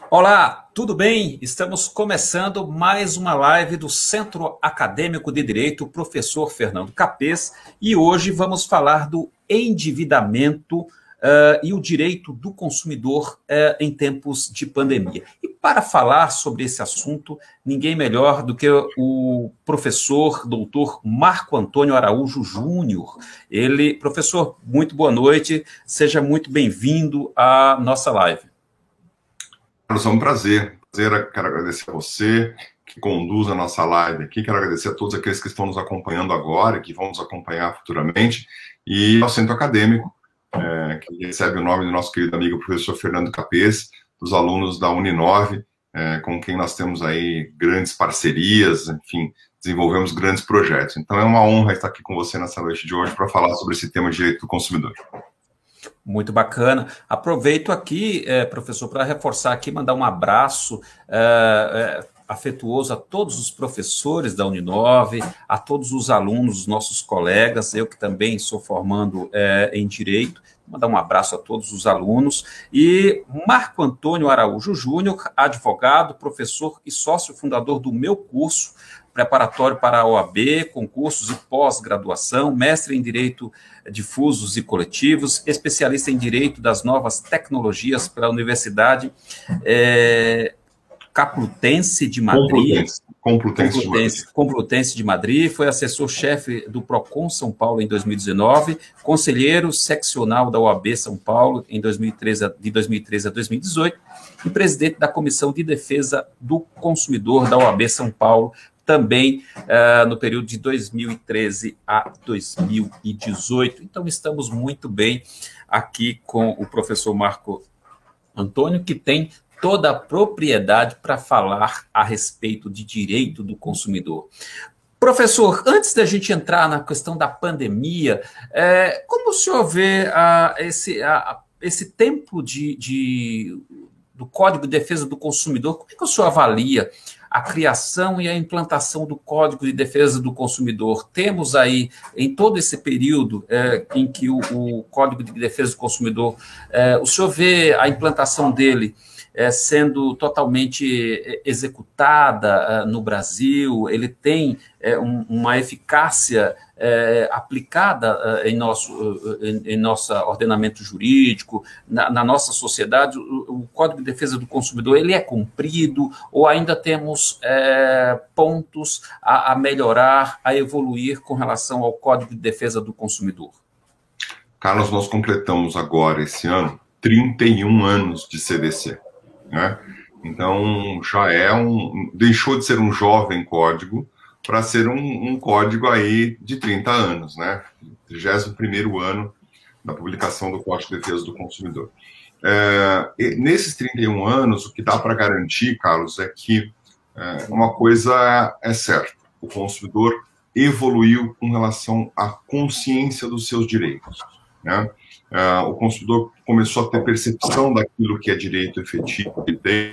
Olá, tudo bem? Estamos começando mais uma live do Centro Acadêmico de Direito, professor Fernando Capês, e hoje vamos falar do endividamento e o direito do consumidor em tempos de pandemia. E para falar sobre esse assunto, ninguém melhor do que o professor doutor Marco Antônio Araújo Júnior. Ele, professor, muito boa noite, seja muito bem-vindo à nossa live. Carlos, é um prazer. Quero agradecer a você que conduz a nossa live aqui. Quero agradecer a todos aqueles que estão nos acompanhando agora e que vão nos acompanhar futuramente. E ao Centro Acadêmico, que recebe o nome do nosso querido amigo professor Fernando Capês, dos alunos da Uninove, com quem nós temos aí grandes parcerias, enfim, desenvolvemos grandes projetos. Então é uma honra estar aqui com você nessa noite de hoje para falar sobre esse tema de direito do consumidor. Muito bacana. Aproveito aqui, professor, para reforçar aqui, mandar um abraço afetuoso a todos os professores da Uninove, a todos os alunos, os nossos colegas, eu que também sou formando em Direito, mandar um abraço a todos os alunos. E Marco Antônio Araújo Júnior, advogado, professor e sócio fundador do meu curso, preparatório para a OAB, concursos e pós-graduação, mestre em Direito Difusos e Coletivos, especialista em Direito das Novas Tecnologias pela Universidade Complutense de Madrid. Complutense de Madrid, foi assessor-chefe do Procon São Paulo em 2019, conselheiro seccional da OAB São Paulo de 2013 a 2018 e presidente da Comissão de Defesa do Consumidor da OAB São Paulo, também no período de 2013 a 2018. Então, estamos muito bem aqui com o professor Marco Antônio, que tem toda a propriedade para falar a respeito de direito do consumidor. Professor, antes da gente entrar na questão da pandemia, como o senhor vê esse tempo do Código de Defesa do Consumidor? Como é que o senhor avalia a criação e a implantação do Código de Defesa do Consumidor? Temos aí, em todo esse período em que o Código de Defesa do Consumidor, o senhor vê a implantação dele sendo totalmente executada no Brasil? Ele tem uma eficácia aplicada em nosso ordenamento jurídico, na nossa sociedade? O Código de Defesa do Consumidor, ele é cumprido ou ainda temos pontos a melhorar, a evoluir com relação ao Código de Defesa do Consumidor? Carlos, nós completamos agora, esse ano, 31 anos de CDC. Né? Então, já deixou de ser um jovem código para ser um código aí de 30 anos, né? 31º ano da publicação do Código de Defesa do Consumidor. Nesses 31 anos, o que dá para garantir, Carlos, é que uma coisa é certa: o consumidor evoluiu com relação à consciência dos seus direitos, né? O consumidor começou a ter percepção daquilo que é direito efetivo que tem,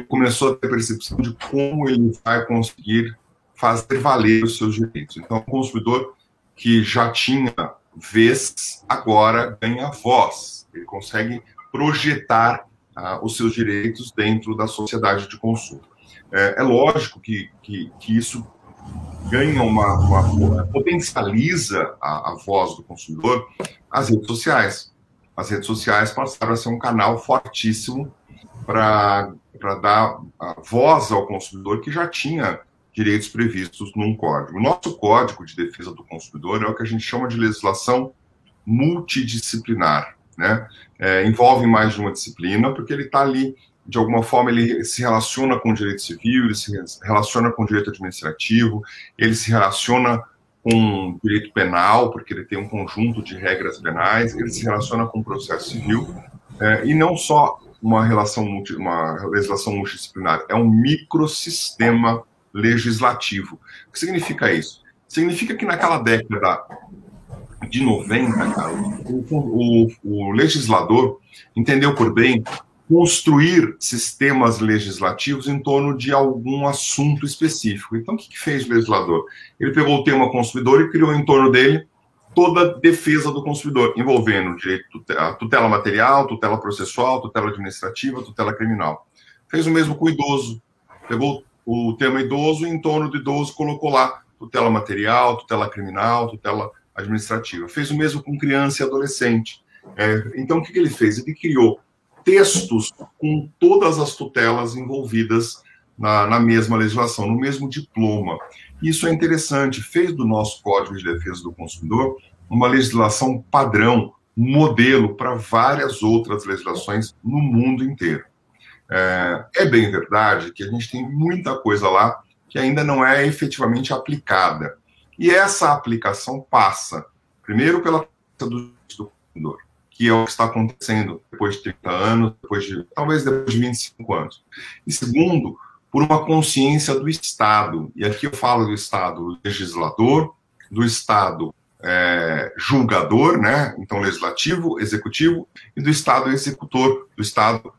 começou a ter percepção de como ele vai conseguir fazer valer os seus direitos. Então, o consumidor que já tinha vez, agora ganha voz. Ele consegue projetar os seus direitos dentro da sociedade de consumo. É lógico que isso ganha potencializa a voz do consumidor as redes sociais. As redes sociais passaram a ser um canal fortíssimo para dar voz ao consumidor que já tinha direitos previstos num código. O nosso Código de Defesa do Consumidor é o que a gente chama de legislação multidisciplinar, né? Envolve mais de uma disciplina, porque ele está ali, de alguma forma, ele se relaciona com o direito civil, ele se relaciona com o direito administrativo, ele se relaciona com o direito penal, porque ele tem um conjunto de regras penais, ele se relaciona com o processo civil, e não só uma legislação multidisciplinar, é um microsistema legislativo. O que significa isso? Significa que naquela década de 90, cara, o legislador entendeu por bem construir sistemas legislativos em torno de algum assunto específico. Então, o que fez o legislador? Ele pegou o tema consumidor e criou em torno dele toda a defesa do consumidor, envolvendo direito, tutela material, tutela processual, tutela administrativa, tutela criminal. Fez o mesmo com o idoso. Pegou o tema idoso e em torno do idoso colocou lá tutela material, tutela criminal, tutela administrativa. Fez o mesmo com criança e adolescente. Então, o que ele fez? Ele criou textos com todas as tutelas envolvidas na mesma legislação, no mesmo diploma. Isso é interessante. Fez do nosso Código de Defesa do Consumidor uma legislação padrão, modelo para várias outras legislações no mundo inteiro. É bem verdade que a gente tem muita coisa lá que ainda não é efetivamente aplicada. E essa aplicação passa, primeiro, pela do consumidor, que é o que está acontecendo depois de 30 anos, talvez depois de 25 anos. E segundo, por uma consciência do Estado. E aqui eu falo do Estado legislador, do Estado julgador, né? Então legislativo, executivo, e do Estado executor, do Estado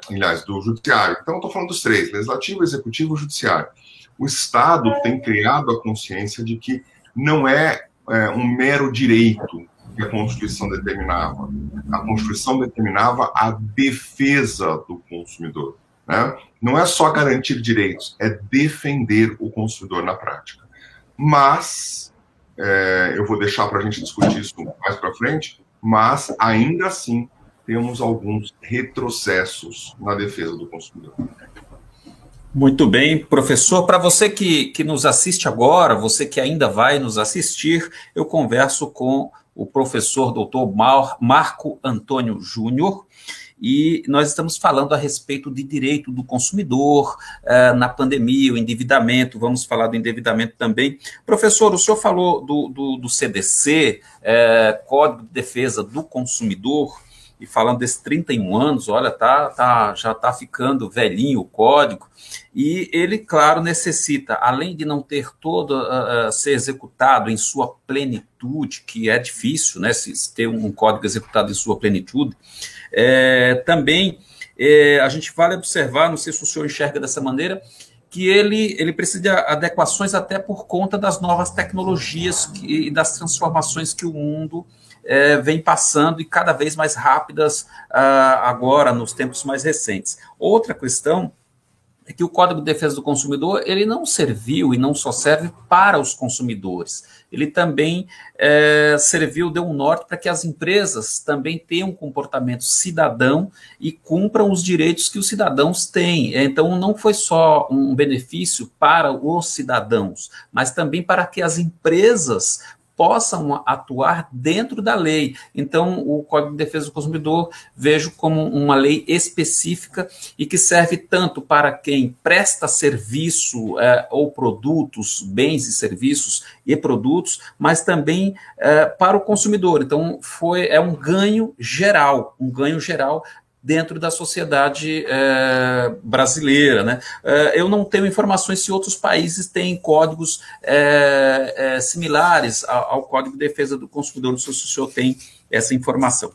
aliás, do judiciário. Então, eu estou falando dos três, legislativo, executivo e judiciário. O Estado tem criado a consciência de que não é um mero direito que a Constituição determinava. A Constituição determinava a defesa do consumidor. Né? Não é só garantir direitos, é defender o consumidor na prática. Mas, eu vou deixar para a gente discutir isso mais para frente, mas, ainda assim, temos alguns retrocessos na defesa do consumidor. Muito bem, professor. Para você que nos assiste agora, você que ainda vai nos assistir, eu converso com o professor doutor Marco Antônio Júnior, e nós estamos falando a respeito de direito do consumidor na pandemia, o endividamento, vamos falar do endividamento também. Professor, o senhor falou do CDC, Código de Defesa do Consumidor, e falando desses 31 anos, olha, já está ficando velhinho o código, e ele, claro, necessita, além de não ter ser executado em sua plenitude, que é difícil, né, se ter um código executado em sua plenitude, também a gente vale observar, não sei se o senhor enxerga dessa maneira, que ele precisa de adequações até por conta das novas tecnologias e das transformações que o mundo vem passando e cada vez mais rápidas agora, nos tempos mais recentes. Outra questão é que o Código de Defesa do Consumidor, ele não serviu e não só serve para os consumidores, ele também serviu, deu um norte para que as empresas também tenham um comportamento cidadão e cumpram os direitos que os cidadãos têm. Então, não foi só um benefício para os cidadãos, mas também para que as empresas possam atuar dentro da lei. Então, o Código de Defesa do Consumidor vejo como uma lei específica e que serve tanto para quem presta serviço ou produtos, bens e serviços e produtos, mas também para o consumidor. Então, é um ganho geral dentro da sociedade brasileira, né? Eu não tenho informações se outros países têm códigos similares ao Código de Defesa do Consumidor, se o senhor tem essa informação.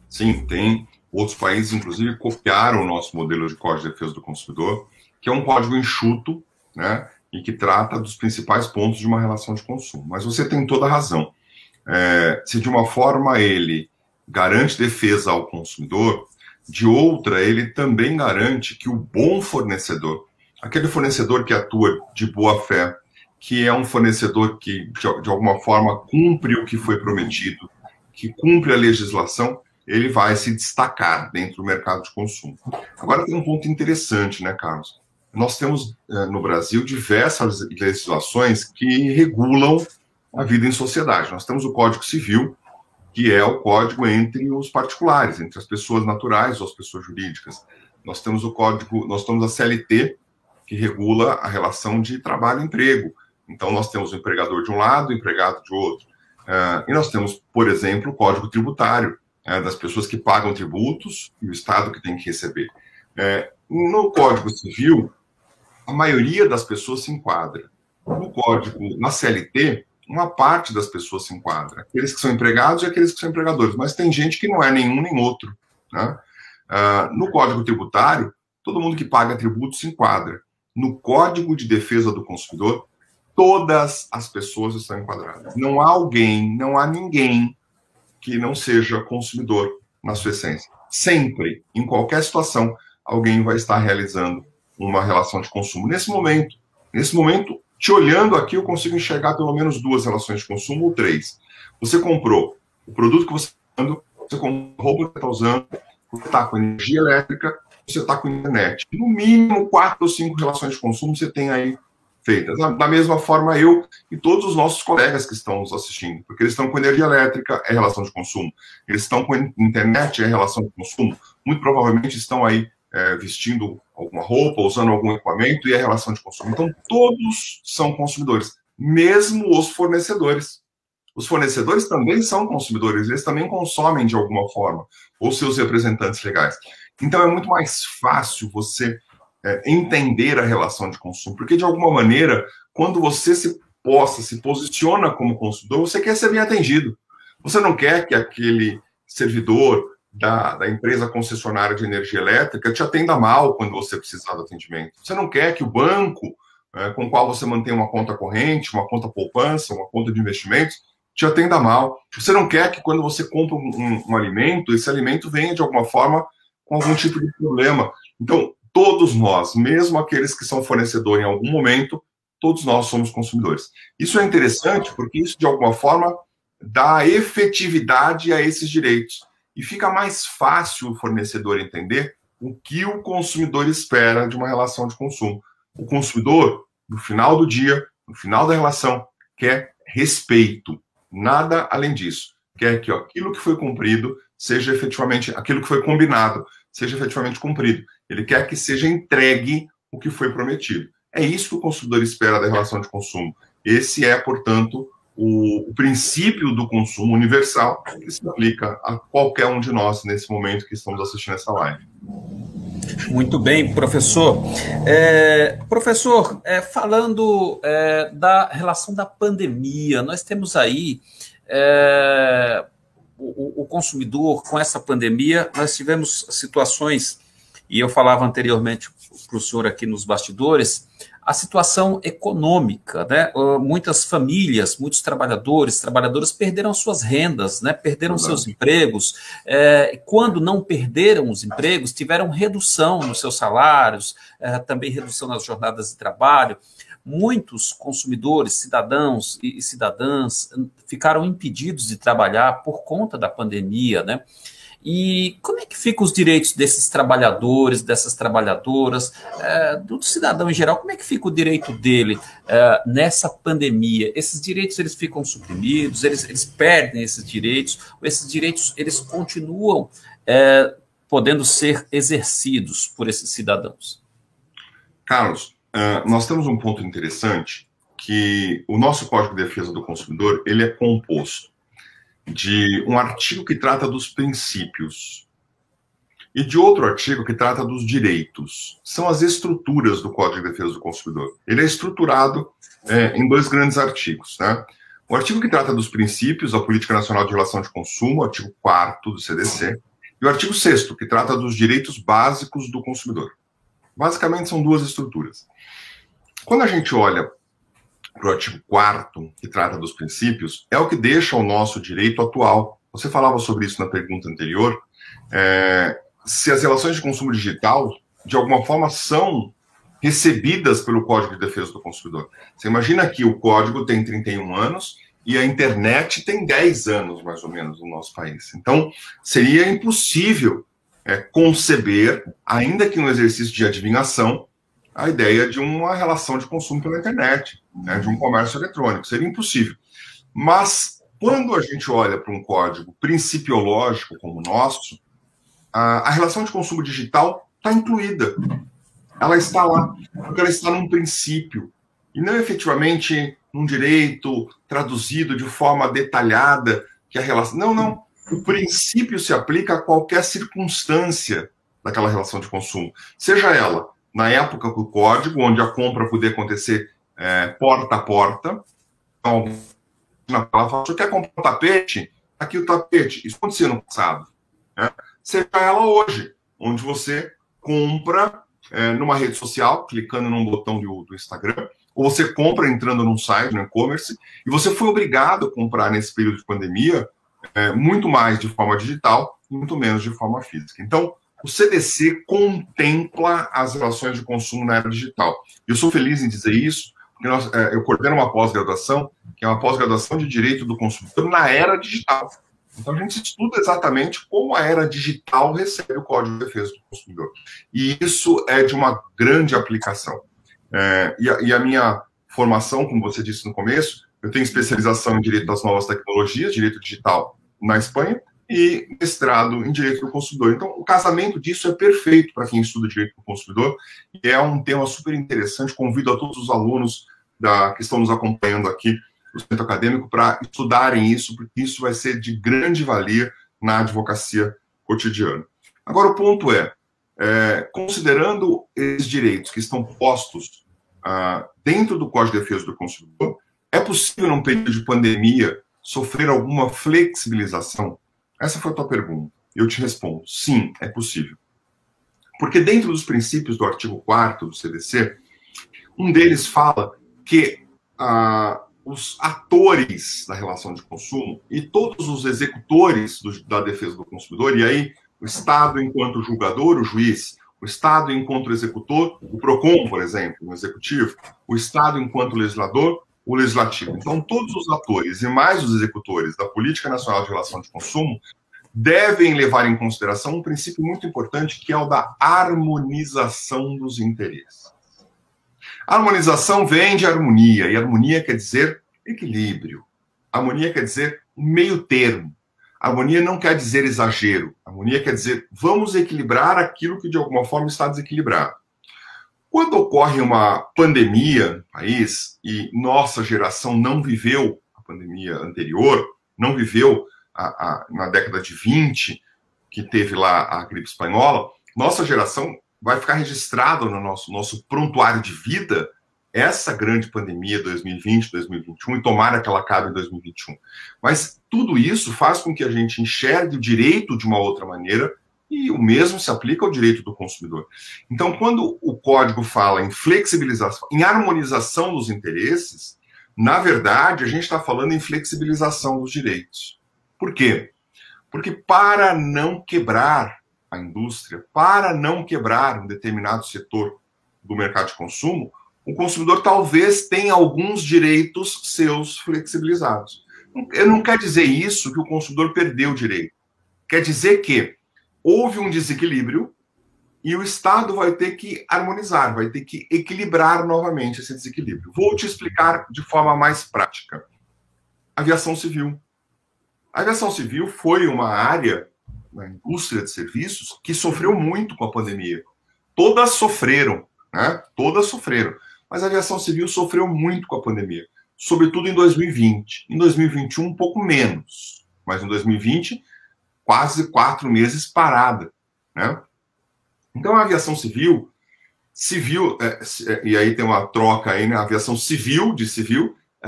Sim, tem. Outros países, inclusive, copiaram o nosso modelo de Código de Defesa do Consumidor, que é um código enxuto, né, e que trata dos principais pontos de uma relação de consumo. Mas você tem toda a razão. Se de uma forma ele garante defesa ao consumidor, de outra, ele também garante que o bom fornecedor, aquele fornecedor que atua de boa fé, que é um fornecedor que, de alguma forma, cumpre o que foi prometido, que cumpre a legislação, ele vai se destacar dentro do mercado de consumo. Agora tem um ponto interessante, né, Carlos? Nós temos, no Brasil, diversas legislações que regulam a vida em sociedade. Nós temos o Código Civil, que é o código entre os particulares, entre as pessoas naturais ou as pessoas jurídicas. Nós temos nós temos a CLT, que regula a relação de trabalho e emprego. Então, nós temos o empregador de um lado, o empregado de outro. E nós temos, por exemplo, o Código Tributário, das pessoas que pagam tributos e o Estado que tem que receber. No Código Civil, a maioria das pessoas se enquadra. Na CLT, uma parte das pessoas se enquadra. Aqueles que são empregados e aqueles que são empregadores. Mas tem gente que não é nenhum nem outro. Né? No Código Tributário, todo mundo que paga tributo se enquadra. No Código de Defesa do Consumidor, todas as pessoas estão enquadradas. Não há ninguém que não seja consumidor na sua essência. sempre, em qualquer situação, alguém vai estar realizando uma relação de consumo. Nesse momento, te olhando aqui, eu consigo enxergar pelo menos 2 relações de consumo ou 3. Você comprou o produto que você está usando, você comprou a roupa que você está usando, você está com energia elétrica, você está com internet. No mínimo 4 ou 5 relações de consumo você tem aí feitas. Da mesma forma, eu e todos os nossos colegas que estão nos assistindo, porque eles estão com energia elétrica, é relação de consumo. Eles estão com internet, é relação de consumo. Muito provavelmente estão aí vestindo alguma roupa, usando algum equipamento, e é relação de consumo. Então, todos são consumidores, mesmo os fornecedores. Os fornecedores também são consumidores, eles também consomem de alguma forma, ou seus representantes legais. Então, é muito mais fácil você entender a relação de consumo, porque, de alguma maneira, quando você se posiciona como consumidor, você quer ser bem atendido. Você não quer que aquele servidor da empresa concessionária de energia elétrica te atenda mal quando você precisar do atendimento. Você não quer que o banco com o qual você mantém uma conta corrente, uma conta poupança, uma conta de investimentos, te atenda mal. Você não quer que quando você compra um alimento, esse alimento venha de alguma forma com algum tipo de problema. Então, todos nós, mesmo aqueles que são fornecedores em algum momento, todos nós somos consumidores. Isso é interessante porque isso, de alguma forma, dá efetividade a esses direitos. E fica mais fácil o fornecedor entender o que o consumidor espera de uma relação de consumo. O consumidor, no final do dia, no final da relação, quer respeito. Nada além disso. Quer que aquilo que foi cumprido seja efetivamente, aquilo que foi combinado, seja efetivamente cumprido. Ele quer que seja entregue o que foi prometido. É isso que o consumidor espera da relação de consumo. Esse é, portanto, o princípio do consumo universal que se aplica a qualquer um de nós nesse momento que estamos assistindo essa live. Muito bem, professor. Professor, falando da relação da pandemia, nós temos aí o consumidor com essa pandemia, nós tivemos situações, e eu falava anteriormente para o senhor aqui nos bastidores, a situação econômica, né? Muitas famílias, muitos trabalhadoras perderam suas rendas, né? Perderam seus empregos. Quando não perderam os empregos, tiveram redução nos seus salários, também redução nas jornadas de trabalho. Muitos consumidores, cidadãos e cidadãs, ficaram impedidos de trabalhar por conta da pandemia, né? E como é que ficam os direitos desses trabalhadores, dessas trabalhadoras, do cidadão em geral? Como é que fica o direito dele nessa pandemia? Esses direitos, eles ficam suprimidos, eles perdem esses direitos eles continuam podendo ser exercidos por esses cidadãos? Carlos, nós temos um ponto interessante, que o nosso Código de Defesa do Consumidor, ele é composto de um artigo que trata dos princípios e de outro artigo que trata dos direitos. São as estruturas do Código de Defesa do Consumidor. Ele é estruturado em 2 grandes artigos, né? O artigo que trata dos princípios da Política Nacional de Relação de Consumo, o artigo 4º do CDC, e o artigo 6º, que trata dos direitos básicos do consumidor. Basicamente, são 2 estruturas. Quando a gente olha para o artigo 4º, que trata dos princípios, é o que deixa o nosso direito atual. Você falava sobre isso na pergunta anterior, se as relações de consumo digital, de alguma forma, são recebidas pelo Código de Defesa do Consumidor. Você imagina que o Código tem 31 anos e a internet tem 10 anos, mais ou menos, no nosso país. Então, seria impossível conceber, ainda que no exercício de adivinhação, a ideia de uma relação de consumo pela internet, né, de um comércio eletrônico. Seria impossível. Mas, quando a gente olha para um código principiológico como o nosso, a relação de consumo digital está incluída. Ela está lá, porque ela está num princípio, e não efetivamente num direito traduzido de forma detalhada, que a relação... Não. O princípio se aplica a qualquer circunstância daquela relação de consumo, seja ela na época do código, onde a compra podia acontecer porta a porta. Então, ela fala, você quer comprar um tapete? Aqui o tapete. Isso acontecia no passado. Né? Seja ela hoje, onde você compra numa rede social, clicando num botão do Instagram, ou você compra entrando num site, no e-commerce, e você foi obrigado a comprar nesse período de pandemia muito mais de forma digital muito menos de forma física. Então, o CDC contempla as relações de consumo na era digital. Eu sou feliz em dizer isso, porque eu coordeno uma pós-graduação, que é uma pós-graduação de Direito do Consumidor na era digital. Então, a gente estuda exatamente como a era digital recebe o Código de Defesa do Consumidor. E isso é de uma grande aplicação. E a minha formação, como você disse no começo, eu tenho especialização em Direito das Novas Tecnologias, Direito Digital na Espanha, e mestrado em Direito do Consumidor. Então, o casamento disso é perfeito para quem estuda Direito do Consumidor, e é um tema super interessante. Convido a todos os alunos que estão nos acompanhando aqui do Centro Acadêmico para estudarem isso, porque isso vai ser de grande valia na advocacia cotidiana. Agora, o ponto considerando esses direitos que estão postos dentro do Código de Defesa do Consumidor, é possível, num período de pandemia, sofrer alguma flexibilização? Essa foi a tua pergunta. Eu te respondo, sim, é possível. Porque dentro dos princípios do artigo 4º do CDC, um deles fala que os atores da relação de consumo e todos os executores da defesa do consumidor, e aí o Estado enquanto julgador, o juiz, o Estado enquanto executor, o PROCON, por exemplo, o executivo, o Estado enquanto legislador, o legislativo. Então, todos os atores e mais os executores da Política Nacional de Relação de Consumo devem levar em consideração um princípio muito importante, que é o da harmonização dos interesses. A harmonização vem de harmonia, e harmonia quer dizer equilíbrio. Harmonia quer dizer meio termo. Harmonia não quer dizer exagero. Harmonia quer dizer vamos equilibrar aquilo que de alguma forma está desequilibrado. Quando ocorre uma pandemia no país, e nossa geração não viveu a pandemia anterior, não viveu na década de 20, que teve lá a gripe espanhola, nossa geração vai ficar registrado no nosso prontuário de vida essa grande pandemia 2020, 2021, e tomara que ela acabe em 2021. Mas tudo isso faz com que a gente enxergue o direito de uma outra maneira, e o mesmo se aplica ao direito do consumidor. Então, quando o Código fala em flexibilização, em harmonização dos interesses, na verdade, a gente está falando em flexibilização dos direitos. Por quê? Porque para não quebrar a indústria, para não quebrar um determinado setor do mercado de consumo, o consumidor talvez tenha alguns direitos seus flexibilizados. Não quer dizer isso que o consumidor perdeu o direito. Quer dizer que houve um desequilíbrio e o Estado vai ter que harmonizar, vai ter que equilibrar novamente esse desequilíbrio. Vou te explicar de forma mais prática. Aviação civil. A aviação civil foi uma área na indústria de serviços que sofreu muito com a pandemia. Todas sofreram, né? Todas sofreram. Mas a aviação civil sofreu muito com a pandemia, sobretudo em 2020. Em 2021, um pouco menos. Mas em 2020, quase 4 meses parada, né? Então, a aviação civil, e aí tem uma troca aí, né? A aviação civil,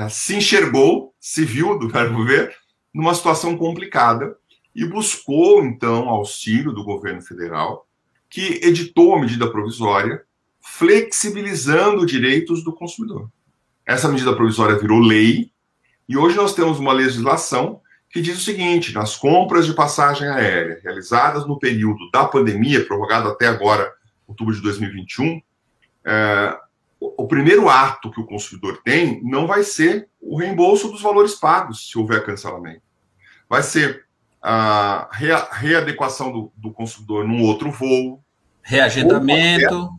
se enxergou, civil, do verbo ver, numa situação complicada e buscou, então, auxílio do governo federal, que editou a medida provisória flexibilizando os direitos do consumidor. Essa medida provisória virou lei e hoje nós temos uma legislação que diz o seguinte: nas compras de passagem aérea realizadas no período da pandemia, prorrogado até agora, outubro de 2021, o primeiro ato que o consumidor tem não vai ser o reembolso dos valores pagos, se houver cancelamento. Vai ser a readequação do consumidor num outro voo. Reagendamento.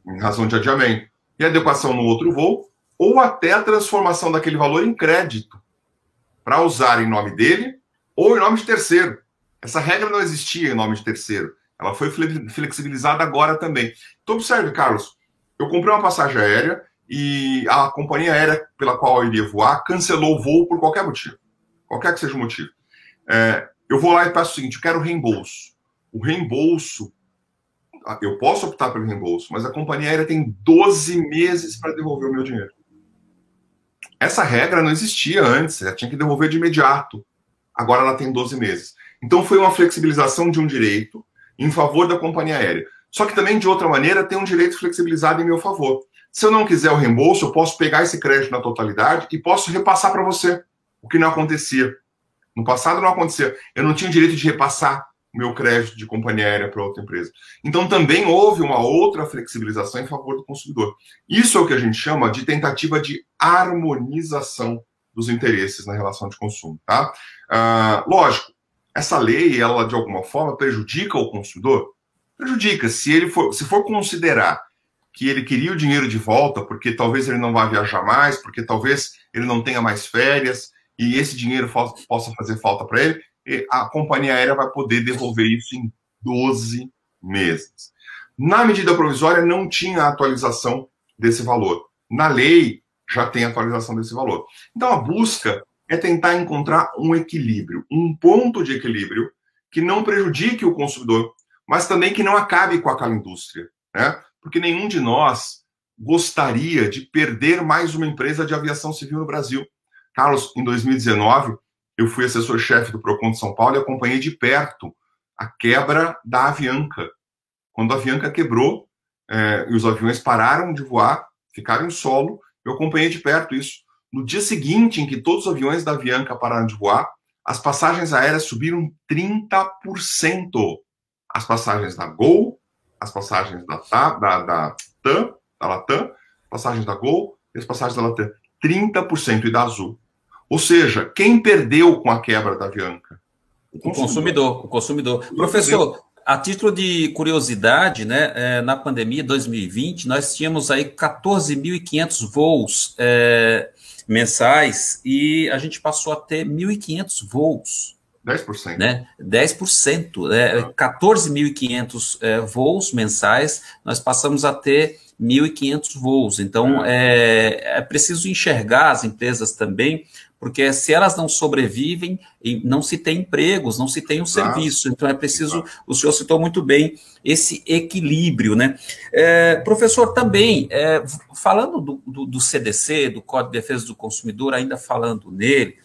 Em razão de adiamento. Readequação num outro voo, ou até a transformação daquele valor em crédito, para usar em nome dele ou em nome de terceiro. Essa regra não existia em nome de terceiro. Ela foi flexibilizada agora também. Então, observe, Carlos, eu comprei uma passagem aérea e a companhia aérea pela qual eu iria voar cancelou o voo por qualquer motivo. Qualquer que seja o motivo. Eu vou lá e peço o seguinte: eu quero reembolso. O reembolso, eu posso optar pelo reembolso, mas a companhia aérea tem 12 meses para devolver o meu dinheiro. Essa regra não existia antes, ela tinha que devolver de imediato. Agora ela tem 12 meses. Então foi uma flexibilização de um direito em favor da companhia aérea. Só que também, de outra maneira, tem um direito flexibilizado em meu favor. Se eu não quiser o reembolso, eu posso pegar esse crédito na totalidade e posso repassar para você, o que não acontecia. No passado não acontecia. Eu não tinha o direito de repassar o meu crédito de companhia aérea para outra empresa. Então também houve uma outra flexibilização em favor do consumidor. Isso é o que a gente chama de tentativa de harmonização dos interesses na relação de consumo, tá? Lógico, essa lei, ela de alguma forma prejudica o consumidor? Prejudica. Se for considerar que ele queria o dinheiro de volta, porque talvez ele não vá viajar mais, porque talvez ele não tenha mais férias, e esse dinheiro possa fazer falta para ele, a companhia aérea vai poder devolver isso em 12 meses. Na medida provisória, não tinha atualização desse valor. Na lei, já tem atualização desse valor. Então, a busca é tentar encontrar um equilíbrio, um ponto de equilíbrio que não prejudique o consumidor, mas também que não acabe com aquela indústria, né? Porque nenhum de nós gostaria de perder mais uma empresa de aviação civil no Brasil. Carlos, em 2019, eu fui assessor-chefe do Procon de São Paulo e acompanhei de perto a quebra da Avianca. Quando a Avianca quebrou e os aviões pararam de voar, ficaram em solo, eu acompanhei de perto isso. No dia seguinte, em que todos os aviões da Avianca pararam de voar, as passagens aéreas subiram 30%. As passagens da Gol, as passagens da Latam, passagens da Gol e as passagens da Latam. 30% e da Azul. Ou seja, quem perdeu com a quebra da Avianca? O consumidor. Professor, a título de curiosidade, né, na pandemia 2020, nós tínhamos aí 14.500 voos mensais e a gente passou a ter 1.500 voos. 10%. Né? 10%. 14.500 voos mensais, nós passamos a ter 1.500 voos. Então, é preciso enxergar as empresas também, porque se elas não sobrevivem, não se tem empregos, não se tem um serviço. Então, é preciso, o senhor citou muito bem, esse equilíbrio, né? Professor, também, falando do CDC, do Código de Defesa do Consumidor, ainda falando nele,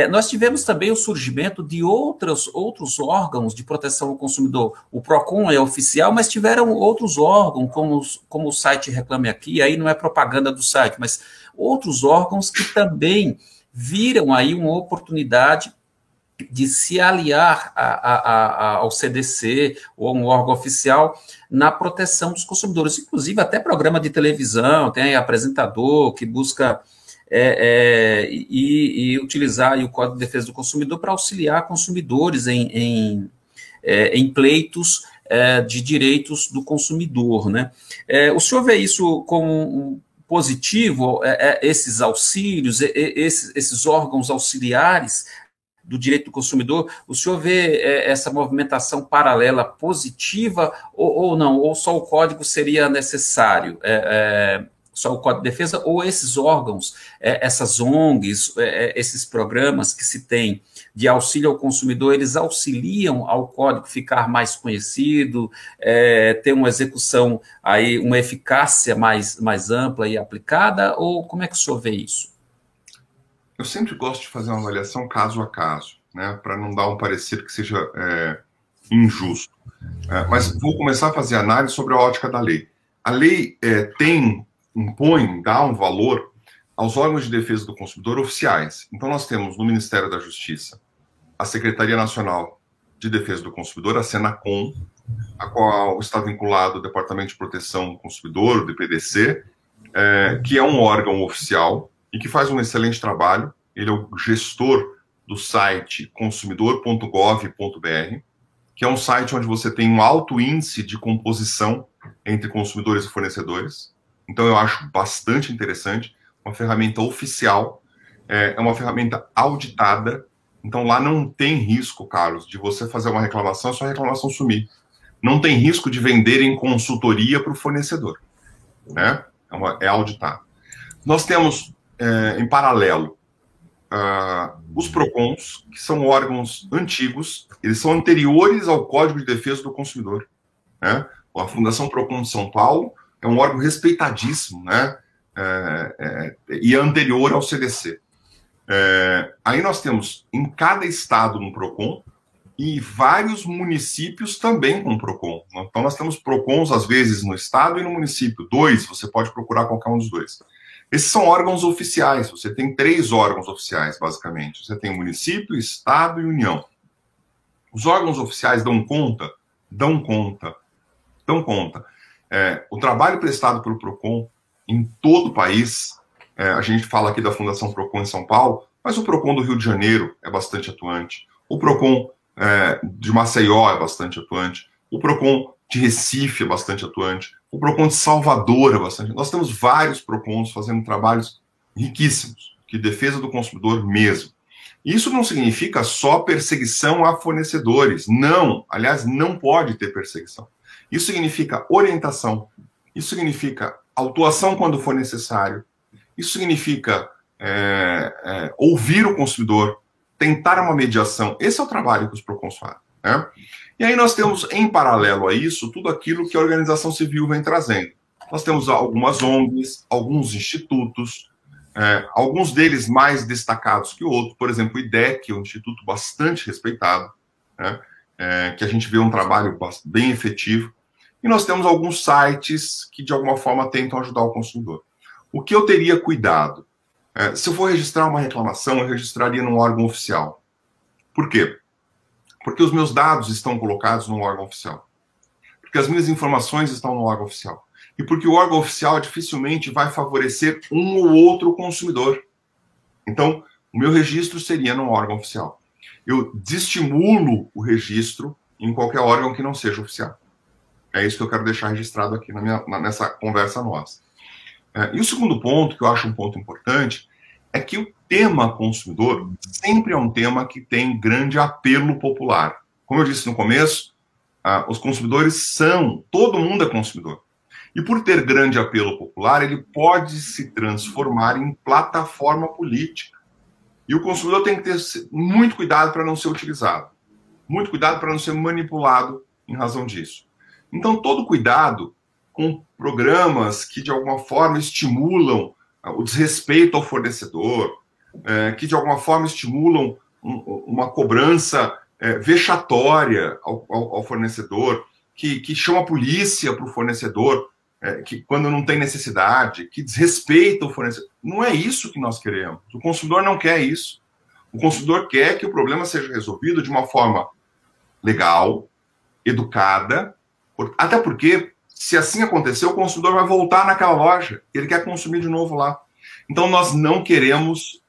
nós tivemos também o surgimento de outros órgãos de proteção ao consumidor. O PROCON é oficial, mas tiveram outros órgãos, como o site Reclame Aqui, aí não é propaganda do site, mas outros órgãos que também viram aí uma oportunidade de se aliar ao CDC ou a um órgão oficial na proteção dos consumidores. Inclusive, até programa de televisão, tem apresentador que busca... e utilizar aí o Código de Defesa do Consumidor para auxiliar consumidores em pleitos de direitos do consumidor, né? O senhor vê isso como positivo, esses auxílios, esses órgãos auxiliares do direito do consumidor? O senhor vê essa movimentação paralela positiva ou não? Ou só o código seria necessário? Só o Código de Defesa, ou esses órgãos, essas ONGs, esses programas que se tem de auxílio ao consumidor, eles auxiliam ao código ficar mais conhecido, ter uma execução, aí, uma eficácia mais ampla e aplicada, ou como é que o senhor vê isso? Eu sempre gosto de fazer uma avaliação caso a caso, né, para não dar um parecer que seja injusto. Mas vou começar a fazer análise sobre a ótica da lei. A lei dá um valor aos órgãos de defesa do consumidor oficiais. Então, nós temos no Ministério da Justiça a Secretaria Nacional de Defesa do Consumidor, a Senacom, a qual está vinculado o Departamento de Proteção do Consumidor, o DPDC, que é um órgão oficial e que faz um excelente trabalho. Ele é o gestor do site consumidor.gov.br, que é um site onde você tem um alto índice de composição entre consumidores e fornecedores. Então, eu acho bastante interessante, uma ferramenta oficial, é uma ferramenta auditada. Então, lá não tem risco, Carlos, de você fazer uma reclamação e sua reclamação sumir. Não tem risco de vender em consultoria para o fornecedor, né? É auditado. Nós temos, em paralelo, os PROCONs, que são órgãos antigos, eles são anteriores ao Código de Defesa do Consumidor, né? A Fundação PROCON de São Paulo é um órgão respeitadíssimo, né? E anterior ao CDC. Aí nós temos em cada estado um PROCON e vários municípios também com PROCON. Então nós temos PROCONs, às vezes, no estado e no município. 2, você pode procurar qualquer um dos 2. Esses são órgãos oficiais. Você tem 3 órgãos oficiais, basicamente. Você tem município, estado e União. Os órgãos oficiais dão conta. O trabalho prestado pelo PROCON em todo o país, a gente fala aqui da Fundação PROCON em São Paulo, mas o PROCON do Rio de Janeiro é bastante atuante. O PROCON de Maceió é bastante atuante. O PROCON de Recife é bastante atuante. O PROCON de Salvador é bastante. Nós temos vários PROCONs fazendo trabalhos riquíssimos, de defesa do consumidor mesmo. Isso não significa só perseguição a fornecedores. Não, aliás, não pode ter perseguição. Isso significa orientação. Isso significa autuação quando for necessário. Isso significa ouvir o consumidor, tentar uma mediação. Esse é o trabalho que os PROCONs fazem, né? E aí nós temos, em paralelo a isso, tudo aquilo que a organização civil vem trazendo. Nós temos algumas ONGs, alguns institutos, alguns deles mais destacados que outros. Por exemplo, o IDEC, um instituto bastante respeitado, né? Que a gente vê um trabalho bem efetivo. E nós temos alguns sites que, de alguma forma, tentam ajudar o consumidor. O que eu teria cuidado? Se eu for registrar uma reclamação, eu registraria num órgão oficial. Por quê? Porque os meus dados estão colocados no órgão oficial. Porque as minhas informações estão no órgão oficial. E porque o órgão oficial dificilmente vai favorecer um ou outro consumidor. Então, o meu registro seria no órgão oficial. Eu desestimulo o registro em qualquer órgão que não seja oficial. É isso que eu quero deixar registrado aqui nessa conversa nossa. E o segundo ponto, que eu acho um ponto importante, é que o tema consumidor sempre é um tema que tem grande apelo popular. Como eu disse no começo, os consumidores todo mundo é consumidor. E por ter grande apelo popular, ele pode se transformar em plataforma política. E o consumidor tem que ter muito cuidado para não ser utilizado. Muito cuidado para não ser manipulado em razão disso. Então, todo cuidado com programas que, de alguma forma, estimulam o desrespeito ao fornecedor, que, de alguma forma, estimulam uma cobrança vexatória ao fornecedor, que chama a polícia para o fornecedor, que quando não tem necessidade, que desrespeita o fornecedor. Não é isso que nós queremos. O consumidor não quer isso. O consumidor quer que o problema seja resolvido de uma forma legal, educada, até porque, se assim acontecer, o consumidor vai voltar naquela loja, ele quer consumir de novo lá. Então, nós não queremos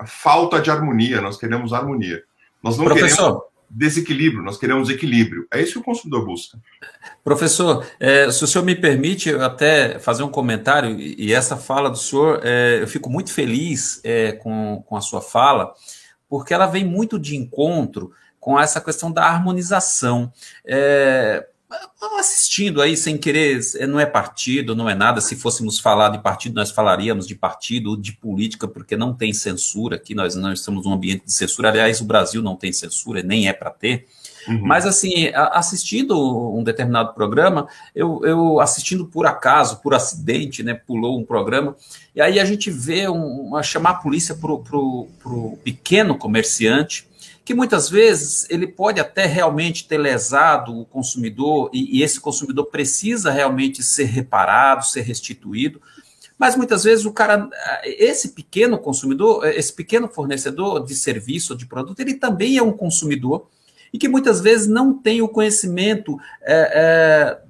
falta de harmonia, nós queremos harmonia. Nós não queremos desequilíbrio, nós queremos equilíbrio. É isso que o consumidor busca. Professor, se o senhor me permite eu até fazer um comentário, e essa fala do senhor, eu fico muito feliz com a sua fala, porque ela vem muito de encontro com essa questão da harmonização. Assistindo aí, sem querer, não é partido, não é nada. Se fôssemos falar de partido, nós falaríamos de partido, de política, porque não tem censura aqui, nós não estamos num ambiente de censura. Aliás, o Brasil não tem censura, nem é para ter. Uhum. Mas, assim, assistindo um determinado programa, eu assistindo por acaso, por acidente, né, pulou um programa, e aí a gente vê chamar a polícia para o pequeno comerciante, que muitas vezes ele pode até realmente ter lesado o consumidor, e esse consumidor precisa realmente ser reparado, ser restituído, mas muitas vezes esse pequeno consumidor, esse pequeno fornecedor de serviço ou de produto, ele também é um consumidor, e que muitas vezes não tem o conhecimento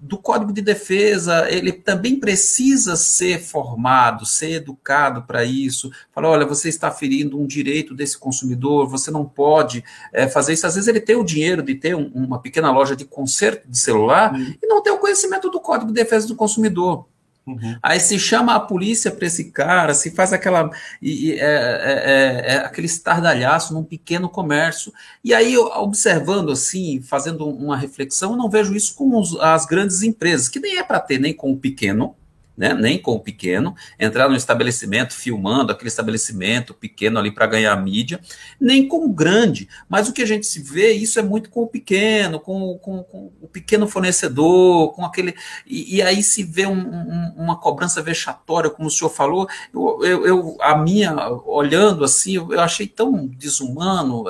do Código de Defesa, ele também precisa ser formado, ser educado para isso, falar, olha, você está ferindo um direito desse consumidor, você não pode fazer isso. Às vezes ele tem o dinheiro de ter uma pequena loja de conserto de celular e não tem o conhecimento do Código de Defesa do Consumidor. Uhum. Aí se chama a polícia para esse cara, se faz aquele estardalhaço num pequeno comércio. E aí, observando assim, fazendo uma reflexão, eu não vejo isso com as grandes empresas, que nem é para ter nem com o pequeno, né, nem com o pequeno, entrar no estabelecimento filmando aquele estabelecimento pequeno ali para ganhar mídia, nem com o grande, mas o que a gente se vê, isso é muito com o pequeno, com o pequeno fornecedor, com aquele, e aí se vê uma cobrança vexatória, como o senhor falou, olhando assim, eu achei tão desumano,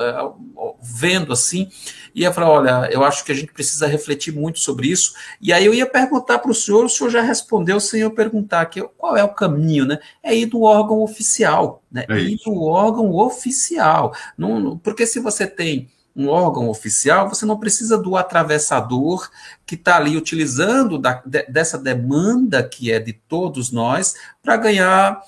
vendo assim, E eu falei, olha, eu acho que a gente precisa refletir muito sobre isso. E aí eu ia perguntar para o senhor já respondeu sem eu perguntar aqui, qual é o caminho, né? É ir do órgão oficial, né? Ir do órgão oficial. Porque se você tem um órgão oficial, você não precisa do atravessador que está ali utilizando dessa demanda que é de todos nós para ganhar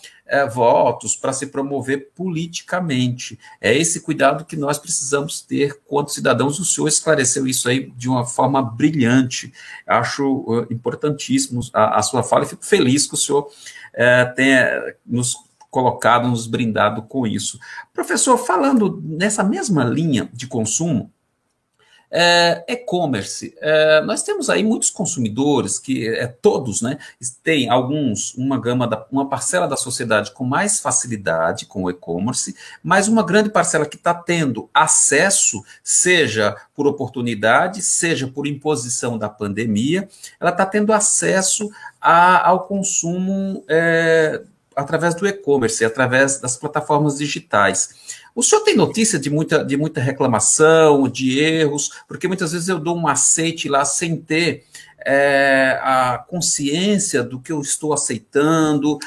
votos, para se promover politicamente. É esse cuidado que nós precisamos ter quanto cidadãos. O senhor esclareceu isso aí de uma forma brilhante. Acho importantíssimo a sua fala e fico feliz que o senhor tenha nos colocado, nos brindado com isso. Professor, falando nessa mesma linha de consumo, e-commerce, nós temos aí muitos consumidores que todos, né, tem uma parcela da sociedade com mais facilidade com o e-commerce, mas uma grande parcela que está tendo acesso, seja por oportunidade, seja por imposição da pandemia, ela está tendo acesso ao consumo através do e-commerce, através das plataformas digitais. O senhor tem notícia de muita reclamação, de erros? Porque muitas vezes eu dou um aceite lá sem ter a consciência do que eu estou aceitando.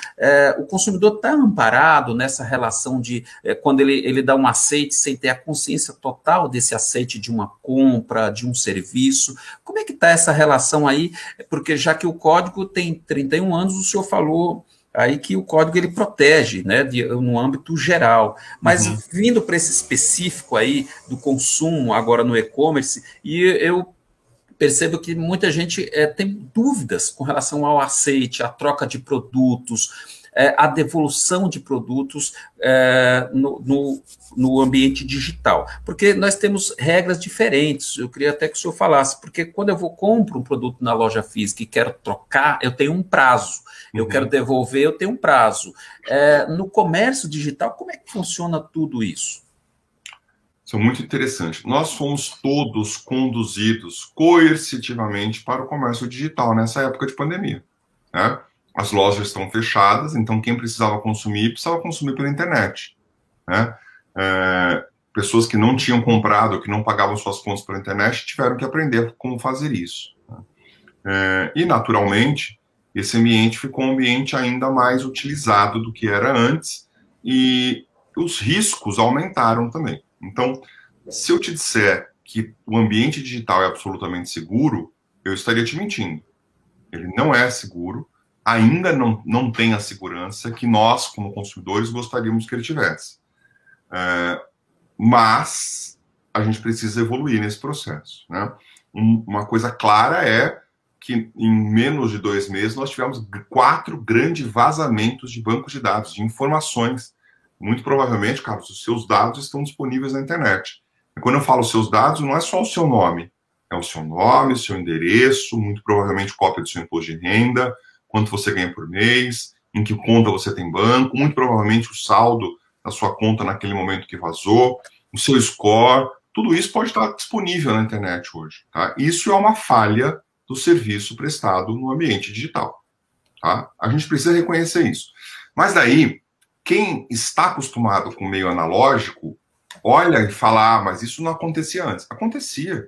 O consumidor está amparado nessa relação de quando ele dá um aceite sem ter a consciência total desse aceite de uma compra, de um serviço. Como é que está essa relação aí? Porque já que o código tem 31 anos, o senhor falou aí que o código ele protege, né, no âmbito geral, mas vindo para esse específico aí do consumo agora no e-commerce, e eu percebo que muita gente tem dúvidas com relação ao aceite, à troca de produtos, a devolução de produtos no ambiente digital, porque nós temos regras diferentes. Eu queria até que o senhor falasse, porque quando eu compro um produto na loja física e quero trocar, eu tenho um prazo. Eu quero devolver, eu tenho um prazo. No comércio digital, como é que funciona tudo isso? Isso é muito interessante. Nós fomos todos conduzidos coercitivamente para o comércio digital nessa época de pandemia, né? As lojas estão fechadas, então quem precisava consumir pela internet, né? Pessoas que não tinham comprado, que não pagavam suas contas pela internet, tiveram que aprender como fazer isso, né? E, naturalmente, esse ambiente ficou um ambiente ainda mais utilizado do que era antes e os riscos aumentaram também. Então, se eu te disser que o ambiente digital é absolutamente seguro, eu estaria te mentindo. Ele não é seguro, ainda não tem a segurança que nós, como consumidores, gostaríamos que ele tivesse. Mas a gente precisa evoluir nesse processo, né? Uma coisa clara é que em menos de 2 meses nós tivemos 4 grandes vazamentos de bancos de dados, de informações. Muito provavelmente, Carlos, os seus dados estão disponíveis na internet. E quando eu falo seus dados, não é só o seu nome. É o seu nome, seu endereço, muito provavelmente cópia do seu imposto de renda, quanto você ganha por mês, em que conta você tem banco, muito provavelmente o saldo da sua conta naquele momento que vazou, o seu score, tudo isso pode estar disponível na internet hoje, tá? Isso é uma falha do serviço prestado no ambiente digital, tá? A gente precisa reconhecer isso. Mas daí, quem está acostumado com o meio analógico, olha e fala, mas isso não acontecia antes. Acontecia.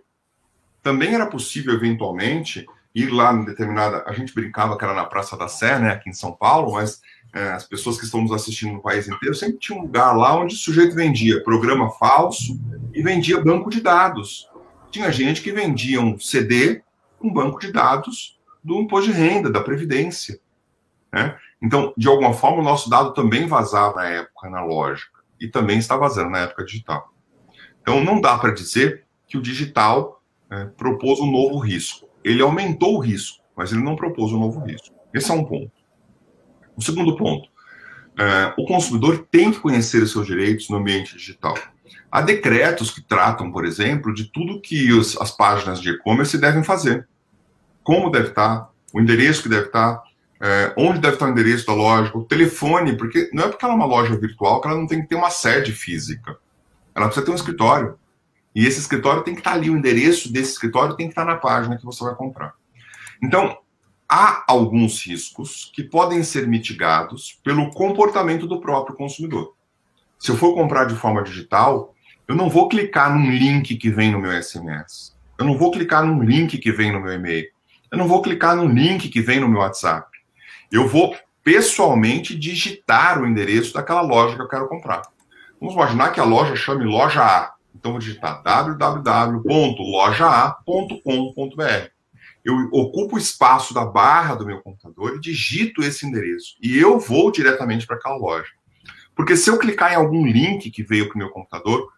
Também era possível, eventualmente, ir lá em determinada... A gente brincava que era na Praça da Sé, né, aqui em São Paulo, mas as pessoas que estão nos assistindo no país inteiro, sempre tinha um lugar lá onde o sujeito vendia programa falso e vendia banco de dados. Tinha gente que vendia um CD com banco de dados do imposto de renda, da Previdência, né? Então, de alguma forma, o nosso dado também vazava na época analógica e também está vazando na época digital. Então, não dá para dizer que o digital propôs um novo risco. Ele aumentou o risco, mas ele não propôs um novo risco. Esse é um ponto. O segundo ponto, o consumidor tem que conhecer os seus direitos no ambiente digital. Há decretos que tratam, por exemplo, de tudo que as páginas de e-commerce devem fazer. Como deve estar, o endereço que deve estar, onde deve estar o endereço da loja, o telefone, porque não é porque ela é uma loja virtual que ela não tem que ter uma sede física. Ela precisa ter um escritório. E esse escritório tem que estar ali, o endereço desse escritório tem que estar na página que você vai comprar. Então, há alguns riscos que podem ser mitigados pelo comportamento do próprio consumidor. Se eu for comprar de forma digital, Eu não vou clicar num link que vem no meu SMS. Eu não vou clicar num link que vem no meu e-mail. Eu não vou clicar num link que vem no meu WhatsApp. Eu vou pessoalmente digitar o endereço daquela loja que eu quero comprar. Vamos imaginar que a loja chame Loja A. Então, vou digitar www.lojaa.com.br. Eu ocupo o espaço da barra do meu computador e digito esse endereço. E eu vou diretamente para aquela loja. Porque se eu clicar em algum link que veio para o meu computador,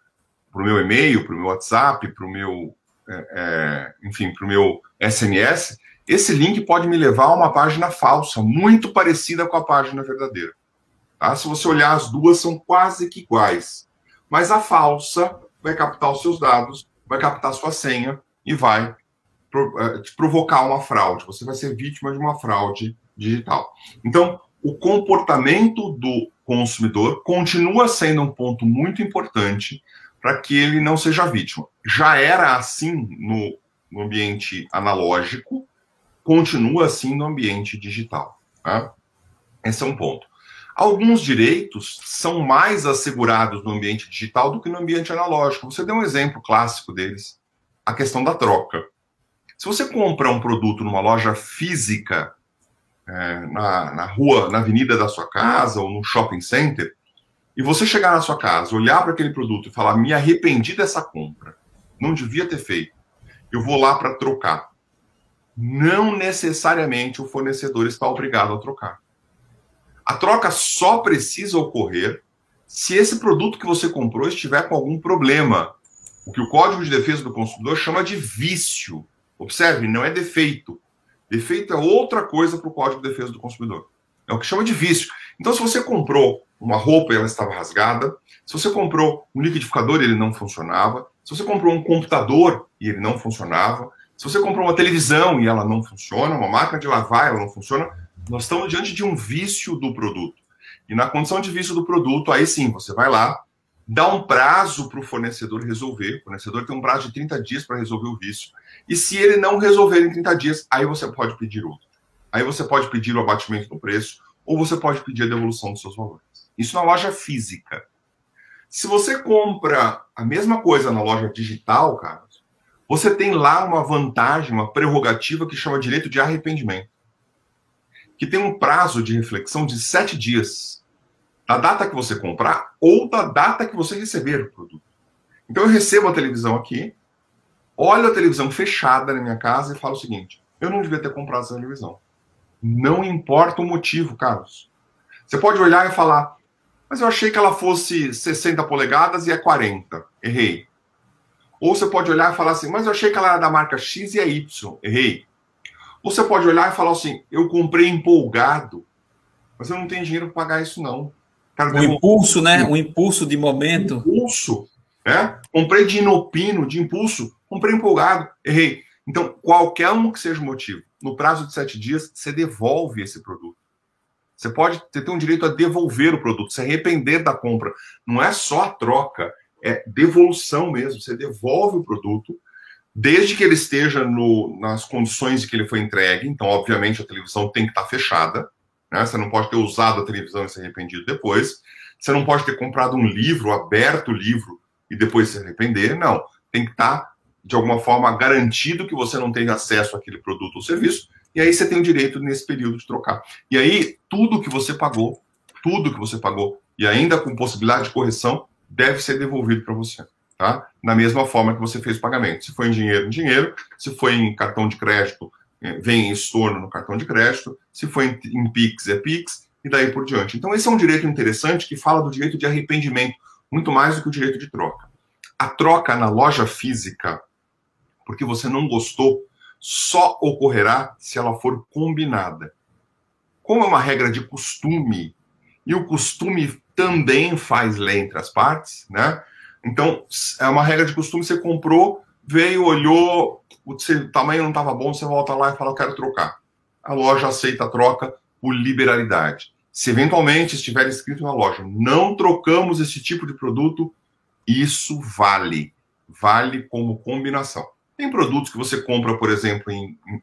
para o meu e-mail, para o meu WhatsApp, para o meu, enfim, para o meu SMS, esse link pode me levar a uma página falsa, muito parecida com a página verdadeira. Tá? Se você olhar, as duas são quase que iguais. Mas a falsa vai captar os seus dados, vai captar a sua senha e vai te provocar uma fraude. Você vai ser vítima de uma fraude digital. Então, o comportamento do consumidor continua sendo um ponto muito importante para que ele não seja vítima. Já era assim no ambiente analógico, continua assim no ambiente digital. Tá? Esse é um ponto. Alguns direitos são mais assegurados no ambiente digital do que no ambiente analógico. Você deu um exemplo clássico deles, a questão da troca. Se você compra um produto numa loja física, na rua, na avenida da sua casa ou no shopping center, e você chegar na sua casa, olhar para aquele produto e falar, me arrependi dessa compra, não devia ter feito, eu vou lá para trocar. Não necessariamente o fornecedor está obrigado a trocar. A troca só precisa ocorrer se esse produto que você comprou estiver com algum problema. O que o Código de Defesa do Consumidor chama de vício. Observe, não é defeito. Defeito é outra coisa para o Código de Defesa do Consumidor. É o que chama de vício. Então, se você comprou uma roupa e ela estava rasgada, se você comprou um liquidificador e ele não funcionava, se você comprou um computador e ele não funcionava, se você comprou uma televisão e ela não funciona, uma máquina de lavar e ela não funciona, nós estamos diante de um vício do produto. E na condição de vício do produto, aí sim, você vai lá, dá um prazo para o fornecedor resolver. O fornecedor tem um prazo de 30 dias para resolver o vício. E se ele não resolver em 30 dias, aí você pode pedir outro. Aí você pode pedir o abatimento do preço, ou você pode pedir a devolução dos seus valores. Isso na loja física. Se você compra a mesma coisa na loja digital, Carlos, você tem lá uma vantagem, uma prerrogativa que chama direito de arrependimento, que tem um prazo de reflexão de 7 dias, da data que você comprar ou da data que você receber o produto. Então eu recebo a televisão aqui, olho a televisão fechada na minha casa e falo o seguinte, eu não devia ter comprado essa televisão. Não importa o motivo, Carlos. Você pode olhar e falar, mas eu achei que ela fosse 60 polegadas e é 40. Errei. Ou você pode olhar e falar assim, mas eu achei que ela era da marca X e é Y. Errei. Ou você pode olhar e falar assim, eu comprei empolgado, mas eu não tenho dinheiro para pagar isso não. Cara, o impulso, né? O impulso de momento. Impulso, né? Comprei de inopino, de impulso, comprei empolgado, errei. Então, qualquer um que seja o motivo, no prazo de 7 dias, você devolve esse produto. Você tem um direito a devolver o produto, se arrepender da compra. Não é só a troca, é devolução mesmo. Você devolve o produto, desde que ele esteja nas condições de que ele foi entregue. Então, obviamente, a televisão tem que estar fechada. Né? Você não pode ter usado a televisão e se arrependido depois. Você não pode ter comprado um livro, aberto o livro e depois se arrepender. Não. Tem que estar, de alguma forma, garantido que você não tem acesso àquele produto ou serviço. E aí você tem o direito, nesse período, de trocar. E aí, tudo que você pagou, e ainda com possibilidade de correção, deve ser devolvido para você. Tá? Na mesma forma que você fez o pagamento. Se foi em dinheiro. Se foi em cartão de crédito, vem em estorno no cartão de crédito. Se foi em Pix, é Pix. E daí por diante. Então, esse é um direito interessante que fala do direito de arrependimento, muito mais do que o direito de troca. A troca na loja física, porque você não gostou, só ocorrerá se ela for combinada. Como é uma regra de costume, e o costume também faz lei entre as partes, né? Então, é uma regra de costume, você comprou, veio, olhou, o tamanho não estava bom, você volta lá e fala, eu quero trocar. A loja aceita a troca por liberalidade. Se eventualmente estiver escrito na loja, não trocamos esse tipo de produto, isso vale. Vale como combinação. Tem produtos que você compra, por exemplo,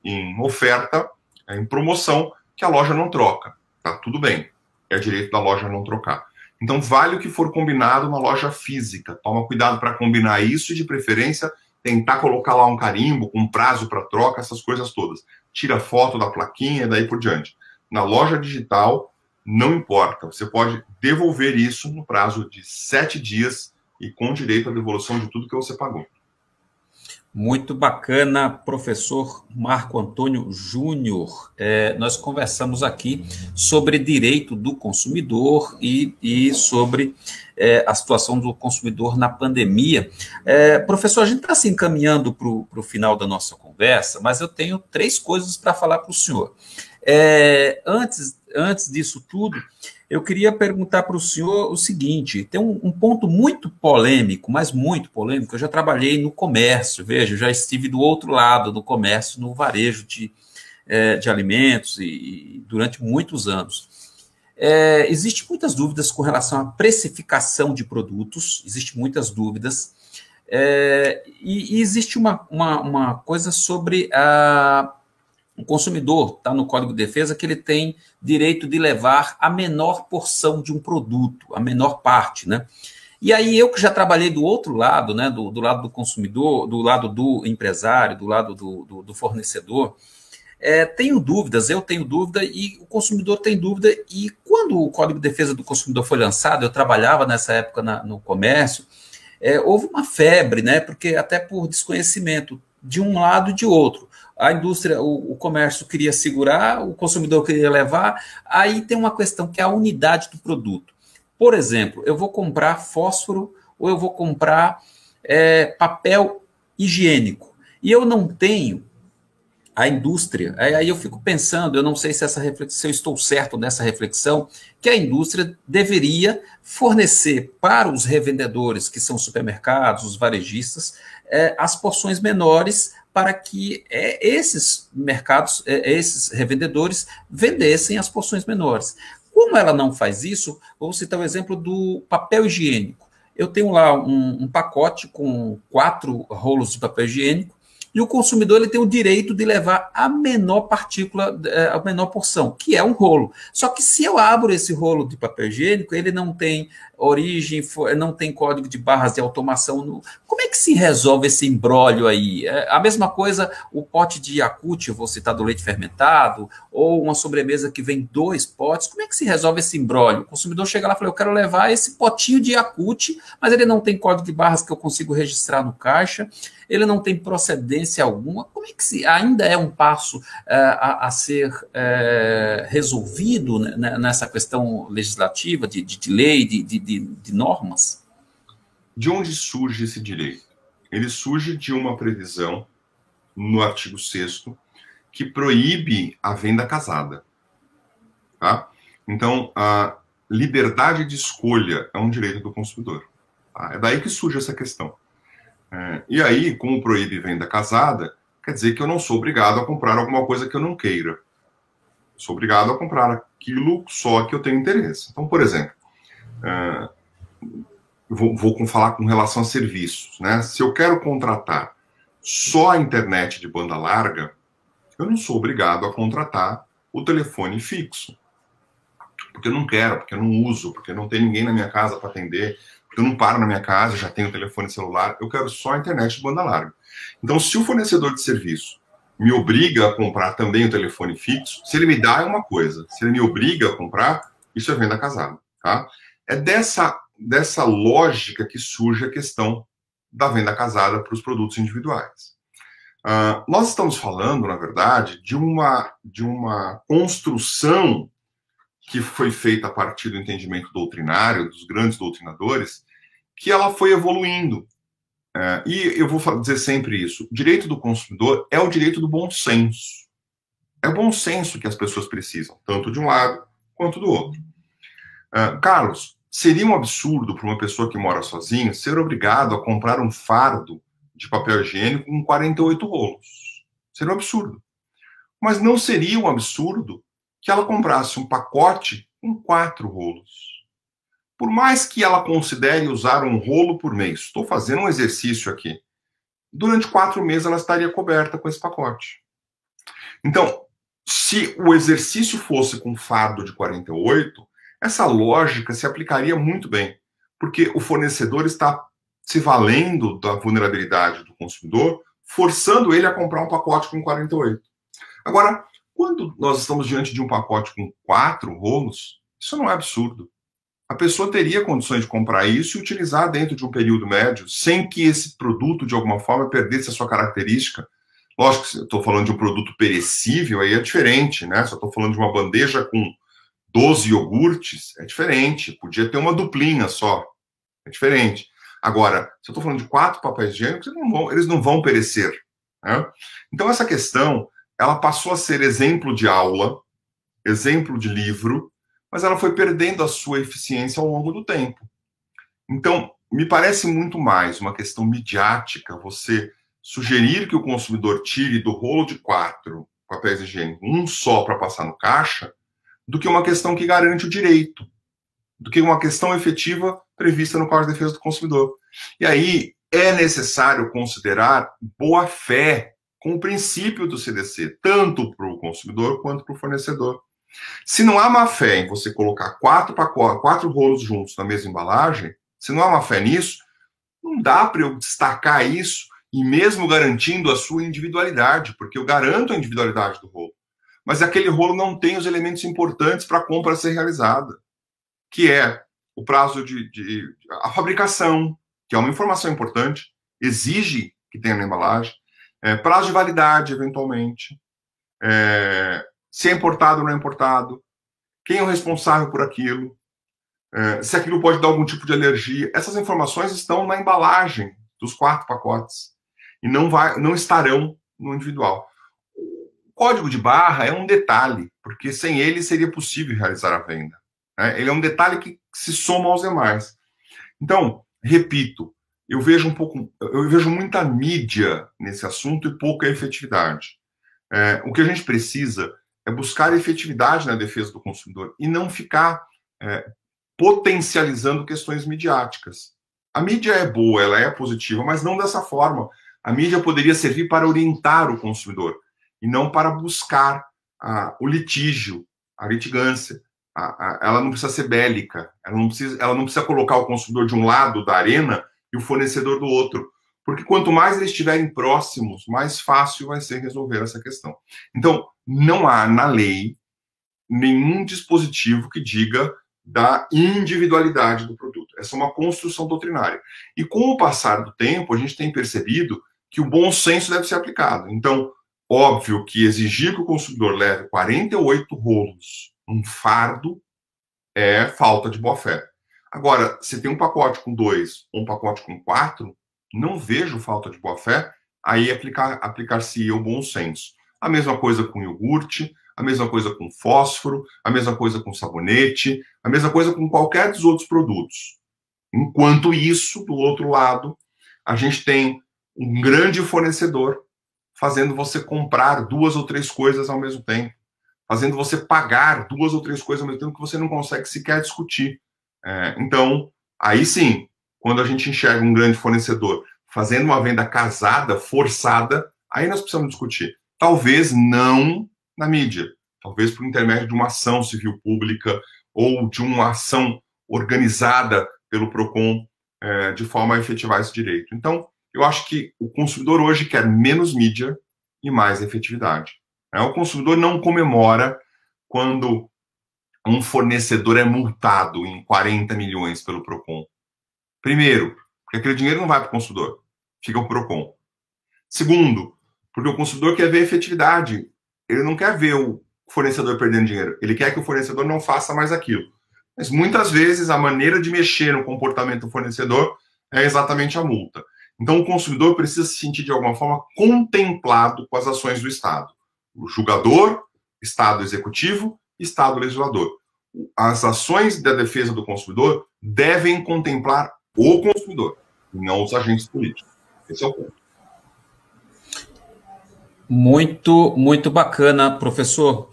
em oferta, em promoção, que a loja não troca. Tá tudo bem. É direito da loja não trocar. Então, vale o que for combinado na loja física. Toma cuidado para combinar isso e, de preferência, tentar colocar lá um carimbo com prazo para troca, essas coisas todas. Tira foto da plaquinha e daí por diante. Na loja digital, não importa. Você pode devolver isso no prazo de 7 dias e com direito à devolução de tudo que você pagou. Muito bacana, professor Marco Antônio Júnior. Nós conversamos aqui sobre direito do consumidor e sobre a situação do consumidor na pandemia. Professor, a gente está se encaminhando para o final da nossa conversa, mas eu tenho 3 coisas para falar para o senhor. Antes disso tudo, eu queria perguntar para o senhor o seguinte: tem um ponto muito polêmico, mas muito polêmico. Eu já trabalhei no comércio, veja, eu já estive do outro lado do comércio, no varejo de alimentos, e durante muitos anos. Existem muitas dúvidas com relação à precificação de produtos, existem muitas dúvidas, e existe uma coisa sobre o consumidor, está no Código de Defesa, que ele tem direito de levar a menor porção de um produto, a menor parte, né? E aí eu que já trabalhei do outro lado, né, do lado do consumidor, do lado do empresário, do lado do fornecedor, eu tenho dúvida e o consumidor tem dúvida, e quando o Código de Defesa do Consumidor foi lançado, eu trabalhava nessa época no comércio, houve uma febre, né, porque até por desconhecimento de um lado e de outro. A indústria, o comércio queria segurar, o consumidor queria levar, aí tem uma questão que é a unidade do produto. Por exemplo, eu vou comprar fósforo ou eu vou comprar papel higiênico, e eu não tenho a indústria, aí eu fico pensando, eu não sei se eu estou certo nessa reflexão, que a indústria deveria fornecer para os revendedores, que são supermercados, os varejistas, as porções menores, para que esses mercados, esses revendedores, vendessem as porções menores. Como ela não faz isso, vou citar o exemplo do papel higiênico. Eu tenho lá um pacote com 4 rolos de papel higiênico, e o consumidor ele tem o direito de levar a menor partícula, a menor porção, que é um rolo. Só que se eu abro esse rolo de papel higiênico, ele não tem origem, não tem código de barras de automação. Como é que se resolve esse imbróglio aí? A mesma coisa, o pote de Yakult, eu vou citar do leite fermentado, ou uma sobremesa que vem 2 potes. Como é que se resolve esse imbróglio? O consumidor chega lá e fala, eu quero levar esse potinho de Yakult, mas ele não tem código de barras que eu consigo registrar no caixa, ele não tem procedência alguma. Como é que ainda é um passo a ser resolvido, né, nessa questão legislativa, de lei, de normas? De onde surge esse direito? Ele surge de uma previsão no artigo 6º que proíbe a venda casada. Tá? Então, a liberdade de escolha é um direito do consumidor. Tá? É daí que surge essa questão. E aí, como proíbe venda casada, quer dizer que eu não sou obrigado a comprar alguma coisa que eu não queira. Eu sou obrigado a comprar aquilo só que eu tenho interesse. Então, por exemplo, vou falar com relação a serviços, né? Se eu quero contratar só a internet de banda larga, eu não sou obrigado a contratar o telefone fixo. Porque eu não quero, porque eu não uso, porque não tem ninguém na minha casa para atender, porque eu não paro na minha casa, já tenho telefone celular, eu quero só a internet de banda larga. Então, se o fornecedor de serviço me obriga a comprar também o telefone fixo, se ele me dá é uma coisa, se ele me obriga a comprar, isso é venda casada, tá? É dessa lógica que surge a questão da venda casada para os produtos individuais. Nós estamos falando, na verdade, de uma construção que foi feita a partir do entendimento doutrinário, dos grandes doutrinadores, que ela foi evoluindo. E eu vou dizer sempre isso, o direito do consumidor é o direito do bom senso. É o bom senso que as pessoas precisam, tanto de um lado quanto do outro. Carlos, seria um absurdo para uma pessoa que mora sozinha ser obrigado a comprar um fardo de papel higiênico com 48 rolos. Seria um absurdo. Mas não seria um absurdo que ela comprasse um pacote com 4 rolos. Por mais que ela considere usar um rolo por mês, estou fazendo um exercício aqui, durante 4 meses ela estaria coberta com esse pacote. Então, se o exercício fosse com fardo de 48, Essa lógica se aplicaria muito bem, porque o fornecedor está se valendo da vulnerabilidade do consumidor, forçando ele a comprar um pacote com 48. Agora, quando nós estamos diante de um pacote com 4 rolos, isso não é absurdo. A pessoa teria condições de comprar isso e utilizar dentro de um período médio, sem que esse produto, de alguma forma, perdesse a sua característica. Lógico que se eu estou falando de um produto perecível, aí é diferente, né? Se eu estou falando de uma bandeja com 12 iogurtes, é diferente. Podia ter uma duplinha só. É diferente. Agora, se eu estou falando de 4 papéis higiênicos, eles não vão perecer. Né? Então, essa questão, ela passou a ser exemplo de aula, exemplo de livro, mas ela foi perdendo a sua eficiência ao longo do tempo. Então, me parece muito mais uma questão midiática você sugerir que o consumidor tire do rolo de 4 papéis higiênicos um só para passar no caixa, do que uma questão que garante o direito, do que uma questão efetiva prevista no Código de Defesa do Consumidor. E aí é necessário considerar boa-fé com o princípio do CDC, tanto para o consumidor quanto para o fornecedor. Se não há má-fé em você colocar 4 rolos juntos na mesma embalagem, se não há má-fé nisso, não dá para eu destacar isso e mesmo garantindo a sua individualidade, porque eu garanto a individualidade do rolo. Mas aquele rolo não tem os elementos importantes para a compra ser realizada, que é o prazo a fabricação, que é uma informação importante, exige que tenha na embalagem, prazo de validade, eventualmente, se é importado ou não é importado, quem é o responsável por aquilo, se aquilo pode dar algum tipo de alergia. Essas informações estão na embalagem dos 4 pacotes e não estarão no individual. O código de barra é um detalhe, porque sem ele seria possível realizar a venda. Né? Ele é um detalhe que se soma aos demais. Então, repito, eu vejo muita mídia nesse assunto e pouca efetividade. O que a gente precisa é buscar efetividade na defesa do consumidor e não ficar potencializando questões midiáticas. A mídia é boa, ela é positiva, mas não dessa forma. A mídia poderia servir para orientar o consumidor e não para buscar o litígio, a litigância. Ela não precisa ser bélica, ela não precisa colocar o consumidor de um lado da arena e o fornecedor do outro, porque quanto mais eles estiverem próximos, mais fácil vai ser resolver essa questão. Então, não há na lei nenhum dispositivo que diga da individualidade do produto. Essa é uma construção doutrinária. E com o passar do tempo, a gente tem percebido que o bom senso deve ser aplicado. Então, óbvio que exigir que o consumidor leve 48 rolos, um fardo, é falta de boa-fé. Agora, se tem um pacote com 2 ou um pacote com 4, não vejo falta de boa-fé, aí aplicar-se o bom senso. A mesma coisa com iogurte, a mesma coisa com fósforo, a mesma coisa com sabonete, a mesma coisa com qualquer dos outros produtos. Enquanto isso, do outro lado, a gente tem um grande fornecedor fazendo você comprar 2 ou 3 coisas ao mesmo tempo, fazendo você pagar 2 ou 3 coisas ao mesmo tempo que você não consegue sequer discutir. Então, aí sim, quando a gente enxerga um grande fornecedor fazendo uma venda casada, forçada, aí nós precisamos discutir. Talvez não na mídia, talvez por intermédio de uma ação civil pública ou de uma ação organizada pelo PROCON de forma a efetivar esse direito. Então, eu acho que o consumidor hoje quer menos mídia e mais efetividade. O consumidor não comemora quando um fornecedor é multado em 40 milhões pelo PROCON. Primeiro, porque aquele dinheiro não vai para o consumidor, fica para o PROCON. Segundo, porque o consumidor quer ver efetividade. Ele não quer ver o fornecedor perdendo dinheiro. Ele quer que o fornecedor não faça mais aquilo. Mas muitas vezes a maneira de mexer no comportamento do fornecedor é exatamente a multa. Então o consumidor precisa se sentir de alguma forma contemplado com as ações do Estado. O julgador, Estado executivo, Estado legislador. As ações da defesa do consumidor devem contemplar o consumidor, e não os agentes políticos. Esse é o ponto. Muito, muito bacana, professor.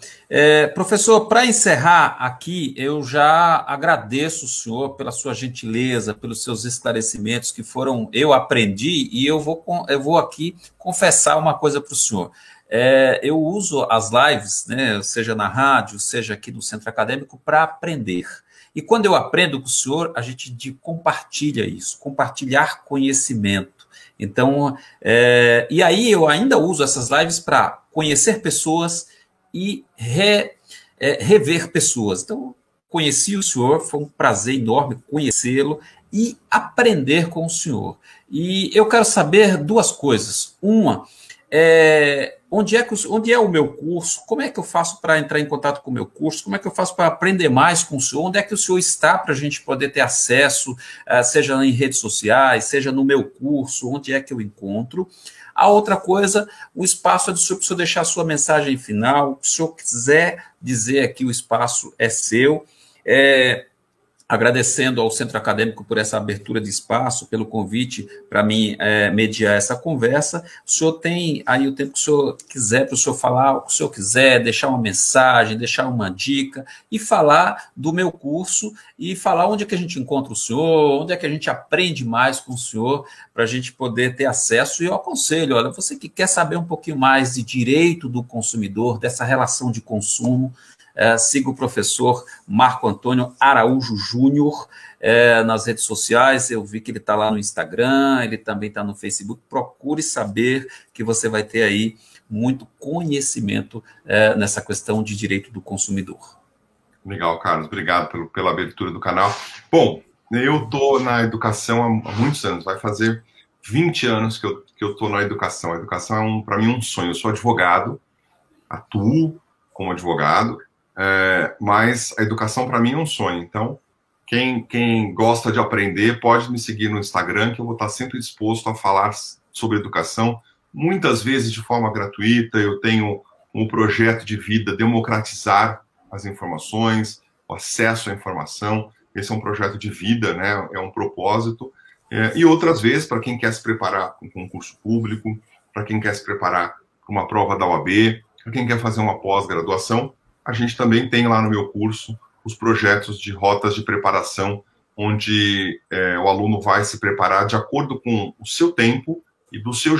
Professor, para encerrar aqui, eu já agradeço o senhor pela sua gentileza, pelos seus esclarecimentos que eu aprendi, e eu vou aqui confessar uma coisa para o senhor. Eu uso as lives, né, seja na rádio, seja aqui no Centro Acadêmico, para aprender. E quando eu aprendo com o senhor, a gente compartilha isso, compartilhar conhecimento. Então, e aí eu ainda uso essas lives para conhecer pessoas e rever pessoas. Então, conheci o senhor, foi um prazer enorme conhecê-lo e aprender com o senhor. E eu quero saber duas coisas. Uma, onde é o meu curso? Como é que eu faço para entrar em contato com o meu curso? Como é que eu faço para aprender mais com o senhor? Onde é que o senhor está para a gente poder ter acesso, seja em redes sociais, seja no meu curso, onde é que eu encontro? A outra coisa, o espaço é do senhor, para o senhor deixar a sua mensagem final. Se o senhor quiser dizer aqui, o espaço é seu. Agradecendo ao Centro Acadêmico por essa abertura de espaço, pelo convite para mim mediar essa conversa. O senhor tem aí o tempo que o senhor quiser para o senhor falar o que o senhor quiser, deixar uma mensagem, deixar uma dica e falar do meu curso e falar onde é que a gente encontra o senhor, onde é que a gente aprende mais com o senhor para a gente poder ter acesso. E eu aconselho, olha, você que quer saber um pouquinho mais de direito do consumidor, dessa relação de consumo, siga o professor Marco Antônio Araújo Júnior nas redes sociais. Eu vi que ele está lá no Instagram, ele também está no Facebook. Procure saber, que você vai ter aí muito conhecimento nessa questão de direito do consumidor. Legal, Carlos. Obrigado pela abertura do canal. Bom, eu estou na educação há muitos anos. Vai fazer 20 anos que eu estou na educação. A educação para mim, um sonho. Eu sou advogado, atuo como advogado, mas a educação para mim é um sonho. Então, quem gosta de aprender pode me seguir no Instagram, que eu vou estar sempre disposto a falar sobre educação, muitas vezes de forma gratuita. Eu tenho um projeto de vida, democratizar as informações, o acesso à informação. Esse é um projeto de vida, né? É um propósito. E outras vezes, para quem quer se preparar para um concurso público, para quem quer se preparar para uma prova da OAB, para quem quer fazer uma pós-graduação, a gente também tem lá no meu curso os projetos de rotas de preparação, onde o aluno vai se preparar de acordo com o seu tempo e do seu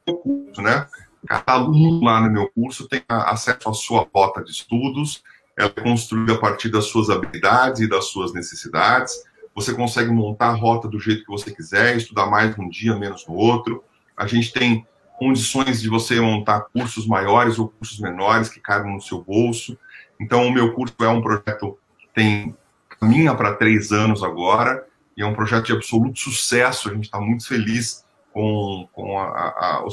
curso, né? Cada aluno lá no meu curso tem acesso à sua rota de estudos, ela é construída a partir das suas habilidades e das suas necessidades. Você consegue montar a rota do jeito que você quiser, estudar mais num dia, menos no outro. A gente tem condições de você montar cursos maiores ou cursos menores que caibam no seu bolso. Então, o meu curso é um projeto que caminha para 3 anos agora, e é um projeto de absoluto sucesso. A gente está muito feliz com o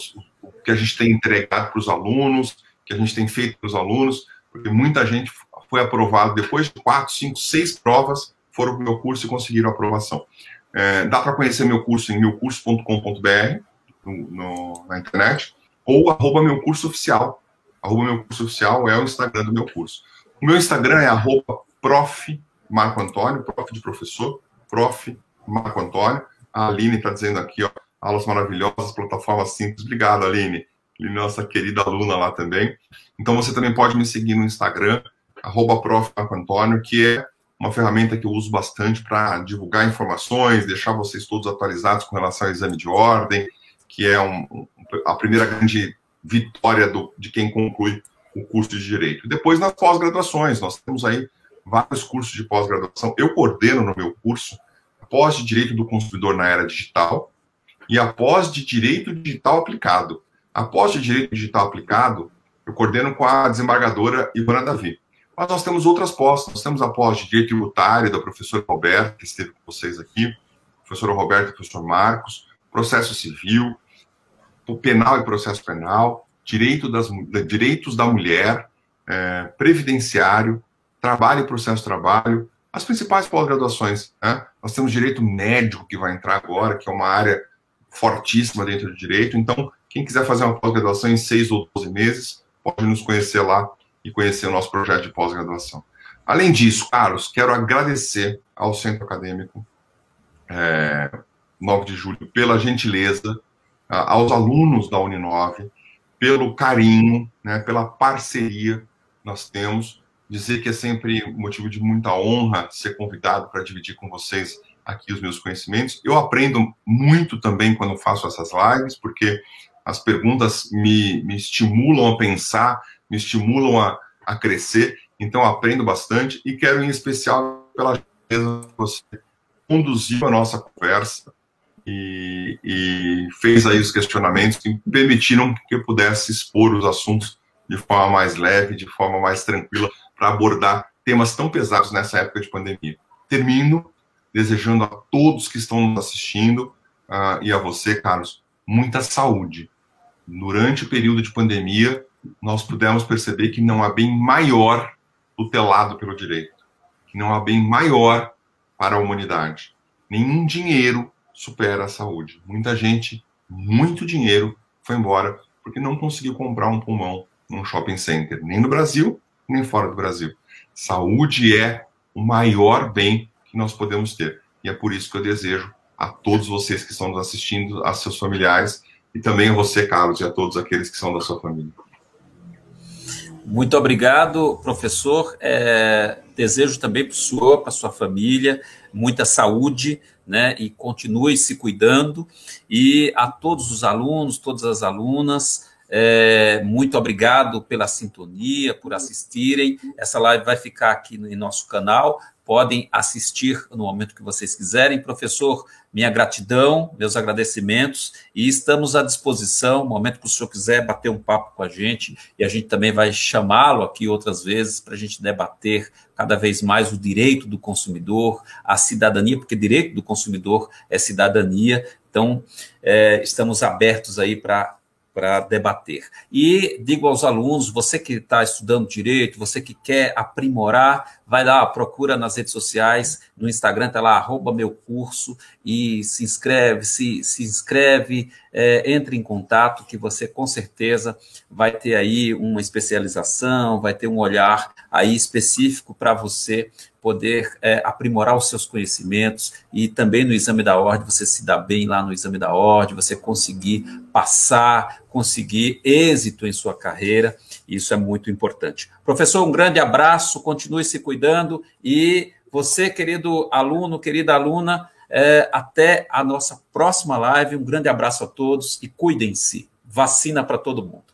que a gente tem entregado para os alunos, que a gente tem feito para os alunos, porque muita gente foi aprovado depois de 4, 5, 6 provas, foram para o meu curso e conseguiram a aprovação. Dá para conhecer meu curso em meucurso.com.br, na internet, ou @meucurso_oficial. @meucurso_oficial é o Instagram do meu curso. O meu Instagram é @prof. Marco Antônio, prof de professor, prof. Marco Antônio. A Aline está dizendo aqui, ó, aulas maravilhosas, plataforma simples. Obrigado, Aline. Nossa querida aluna lá também. Então, você também pode me seguir no Instagram, @prof. Marco Antônio, que é uma ferramenta que eu uso bastante para divulgar informações, deixar vocês todos atualizados com relação ao exame de ordem, que é a primeira grande vitória de quem conclui o curso de Direito. Depois, nas pós-graduações, nós temos aí vários cursos de pós-graduação. Eu coordeno no meu curso a pós de Direito do Consumidor na Era Digital e a pós de Direito Digital Aplicado. A pós de Direito Digital Aplicado, eu coordeno com a desembargadora Ivana Davi. Mas nós temos outras pós. Nós temos a pós de Direito Tributário, da professora Roberta, que esteve com vocês aqui, professora Roberta e professor Marcos, Processo Civil, o Penal e Processo Penal, Direitos da Mulher, Previdenciário, Trabalho e Processo Trabalho, as principais pós-graduações, né? Nós temos Direito Médico, que vai entrar agora, que é uma área fortíssima dentro do direito. Então, quem quiser fazer uma pós-graduação em 6 ou 12 meses, pode nos conhecer lá e conhecer o nosso projeto de pós-graduação. Além disso, Carlos, quero agradecer ao Centro Acadêmico 9 de Julho pela gentileza, aos alunos da Uninove, pelo carinho, né, pela parceria que nós temos. Dizer que é sempre motivo de muita honra ser convidado para dividir com vocês aqui os meus conhecimentos. Eu aprendo muito também quando faço essas lives, porque as perguntas me estimulam a pensar, me estimulam a crescer, então aprendo bastante, e quero em especial pela gentileza que você conduziu a nossa conversa e fez aí os questionamentos que permitiram que eu pudesse expor os assuntos de forma mais leve, de forma mais tranquila, para abordar temas tão pesados nessa época de pandemia. Termino desejando a todos que estão nos assistindo e a você, Carlos, muita saúde. Durante o período de pandemia, nós pudemos perceber que não há bem maior tutelado pelo direito, que não há bem maior para a humanidade. Nenhum dinheiro supera a saúde. Muita gente, muito dinheiro, foi embora porque não conseguiu comprar um pulmão num shopping center, nem no Brasil, nem fora do Brasil. Saúde é o maior bem que nós podemos ter. E é por isso que eu desejo a todos vocês que estão nos assistindo, a seus familiares, e também a você, Carlos, e a todos aqueles que são da sua família. Muito obrigado, professor. Desejo também para o senhor, para a sua família, muita saúde, né? E continue se cuidando. E a todos os alunos, todas as alunas, muito obrigado pela sintonia, por assistirem. Essa live vai ficar aqui no nosso canal. Podem assistir no momento que vocês quiserem. Professor, minha gratidão, meus agradecimentos, e estamos à disposição, no momento que o senhor quiser bater um papo com a gente, e a gente também vai chamá-lo aqui outras vezes para a gente debater cada vez mais o direito do consumidor, a cidadania, porque direito do consumidor é cidadania, então estamos abertos aí para debater. E digo aos alunos, você que está estudando direito, você que quer aprimorar, vai lá, procura nas redes sociais, no Instagram, está lá, @meucurso, e se inscreve, entre em contato, que você com certeza vai ter aí uma especialização, vai ter um olhar aí específico para você poder aprimorar os seus conhecimentos, e também no exame da ordem, você se dá bem lá no exame da ordem, você conseguir passar, conseguir êxito em sua carreira, isso é muito importante. Professor, um grande abraço, continue se cuidando, e você, querido aluno, querida aluna, até a nossa próxima live, um grande abraço a todos e cuidem-se, vacina para todo mundo.